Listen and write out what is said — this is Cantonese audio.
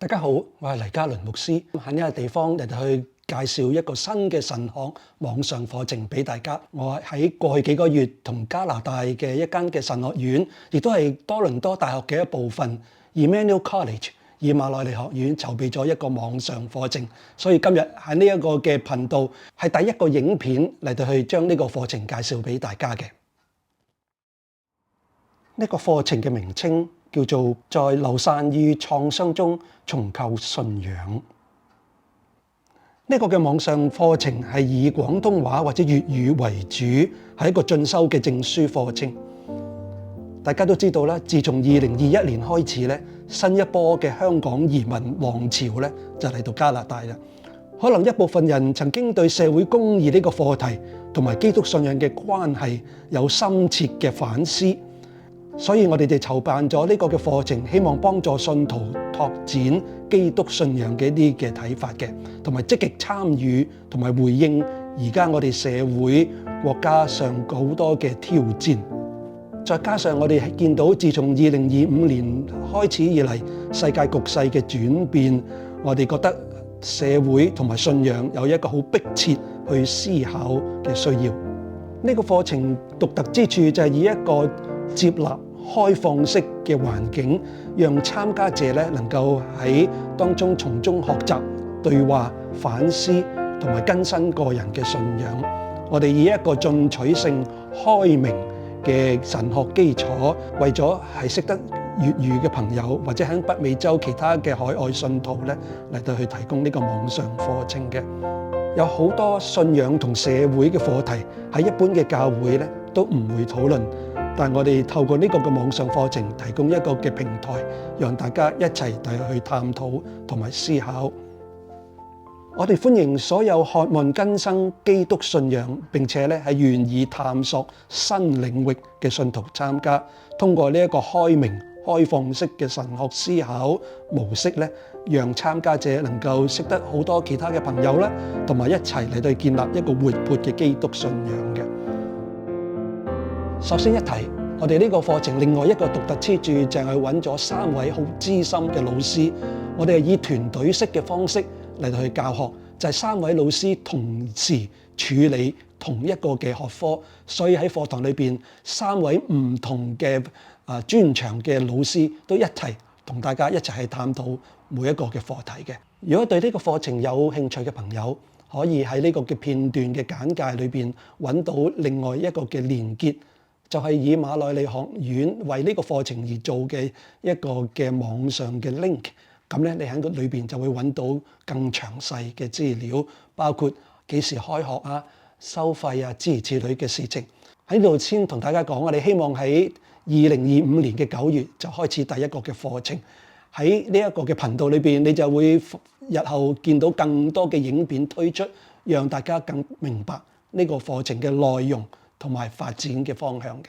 大家好，我係黎嘉倫牧師，喺呢個地方嚟到去介紹一個新嘅神學網上課程俾大家。我喺過去幾個月同加拿大嘅一間嘅神學院，亦都係多倫多大學嘅一部分 Emmanuel College 以馬內利學院籌備咗一個網上課程。所以今日喺呢一個嘅頻道係第一個影片嚟到去將呢個課程介紹俾大家嘅。呢個課程嘅名稱叫做在流散與創傷中重構信仰。呢個嘅網上課程係以廣東話或者粵語為主，係一個進修嘅證書課程。大家都知道啦，自從2021年開始咧，新一波嘅香港移民浪潮咧就嚟到加拿大啦。可能一部分人曾經對社會公義呢個課題同埋基督信仰嘅關係有深切嘅反思。所以我哋籌辦咗呢個嘅課程，希望幫助信徒拓展基督信仰嘅一啲嘅睇法嘅，同埋積極參與同埋回應而家我哋社會國家上好多嘅挑戰。再加上我哋係見到自從2025年開始以嚟，世界局勢嘅轉變，我哋覺得社會同埋信仰有一個好迫切去思考嘅需要。呢個課程獨特之處就係以一個接納開放式嘅環境，讓參加者咧能夠喺當中從中學習、對話、反思同埋更新個人嘅信仰。我哋以一個進取性、開明嘅神學基礎，為咗係識得粵語嘅朋友，或者喺北美洲其他嘅海外信徒咧嚟到去提供呢個網上課程嘅。有好多信仰同社會嘅課題喺一般嘅教會咧都唔會討論。但我哋透過呢個嘅網上課程，提供一個嘅平台，讓大家一齊去探討同埋思考。我哋歡迎所有渴望更新基督信仰，並且咧係願意探索新領域嘅信徒參加。通過呢一個開明、開放式嘅神學思考模式咧，讓參加者能夠識得好多其他嘅朋友啦，同埋一齊嚟到建立一個活潑嘅基督信仰嘅。首先一提，我哋呢個課程另外一個獨特之處就係揾咗3位好資深嘅老師，我哋係以團隊式嘅方式嚟到去教學，就係3位老師同時處理同一個嘅學科，所以喺課堂裏邊3位唔同嘅專長嘅老師都一齊同大家一齊去探討每一個嘅課題嘅。如果對呢個課程有興趣嘅朋友，可以喺呢個嘅片段嘅簡介裏邊揾到另外一個嘅連結。就係以馬內利學院為呢個課程而做嘅一個嘅網上嘅 link， 咁咧你喺個裏邊就會揾到更詳細嘅資料，包括幾時開學啊、收費啊諸如此類嘅事情。喺呢度先同大家講，我哋希望喺2025年嘅9月就開始第一個嘅課程。喺呢一個嘅頻道裏邊，你就會日後見到更多嘅影片推出，讓大家更明白呢個課程嘅內容同埋發展嘅方向嘅。